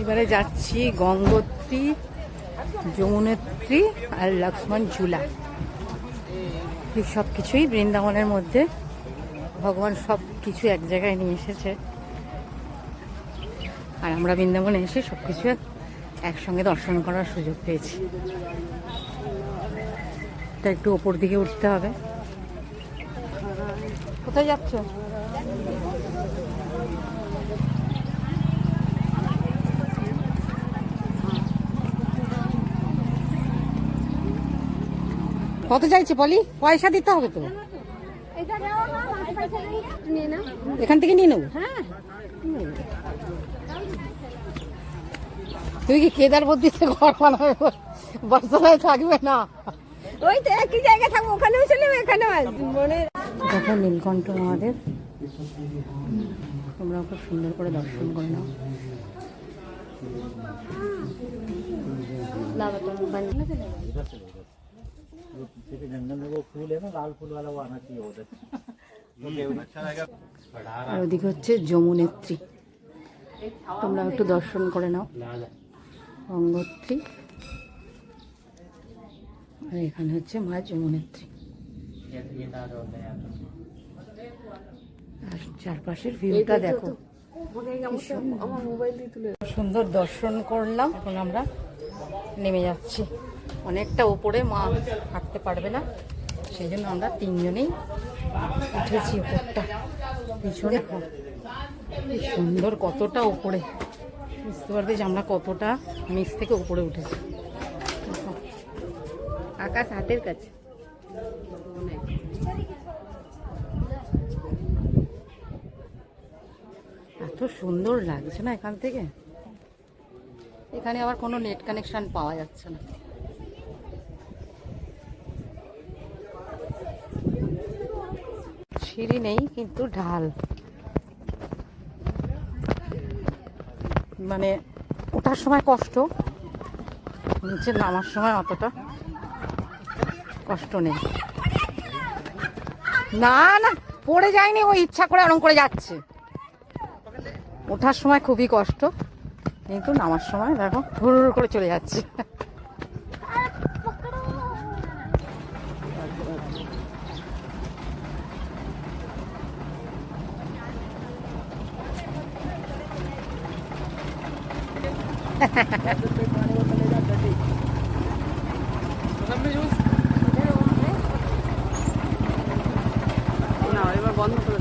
এবারে যাচ্ছি গঙ্গোত্রী, যমুনোত্রী আর লক্ষ্মণ ঝুলা। এই সব কিছুই বৃন্দাবনের মধ্যে ভগবান সব কিছু এক জায়গায় নিয়ে এসেছে, আর আমরা বৃন্দাবনে এসে সব কিছু একসঙ্গে দর্শন করার সুযোগ পেয়েছি। তা একটু ওপর দিকে উঠতে হবে। কোথায় যাচ্ছ? কত চাইছে পলি? পয়সা দিতে হবে তো। এখান থেকে নিয়ে নেবো। হ্যাঁ, তুই কি কেদারবদ্ধিতে ঘর বানাবে? বর্ষায় থাকবে না? ওই তো একই জায়গায় থাকবো, ওখানেও চলে এখানেও মনে। দেখো নীলকণ্ঠ মহাদেব, তোমরা খুব সুন্দর করে দর্শন করে নাও। আর ওদিকে হচ্ছে যমুনেত্রী, তোমরা একটু দর্শন করে নাও। গঙ্গোত্রী, আর এখানে হচ্ছে মা যমুনেত্রী। আর চারপাশের ভিউটা দেখো, সুন্দর দর্শন করলাম। এখন আমরা নেমে যাচ্ছি। অনেকটা উপরে, মা হাঁটতে পারবে না, সেই জন্য আমরা তিনজনেই উঠেছি উপরটা। পিছনে সুন্দর, কতটা উপরে, বুঝতে পারবে যে আমরা কতটা নিচ থেকে উপরে উঠেছি। আকাশ হাতের কাছে। এত সুন্দর লাগছে না এখান থেকে। এখানে আবার কোনো নেট কানেকশন পাওয়া যাচ্ছে না। সিঁড়ি নেই, কিন্তু ঢাল, মানে ওঠার সময় কষ্ট, নিচে নামার সময় অতটা কষ্ট নেই। না না, পড়ে যায়নি, ও ইচ্ছা করে ওরকম করে যাচ্ছে। ওঠার সময় খুবই কষ্ট, কিন্তু নামার সময় দেখো হুড় হুড় করে চলে যাচ্ছে। না, এবার বন্ধ করে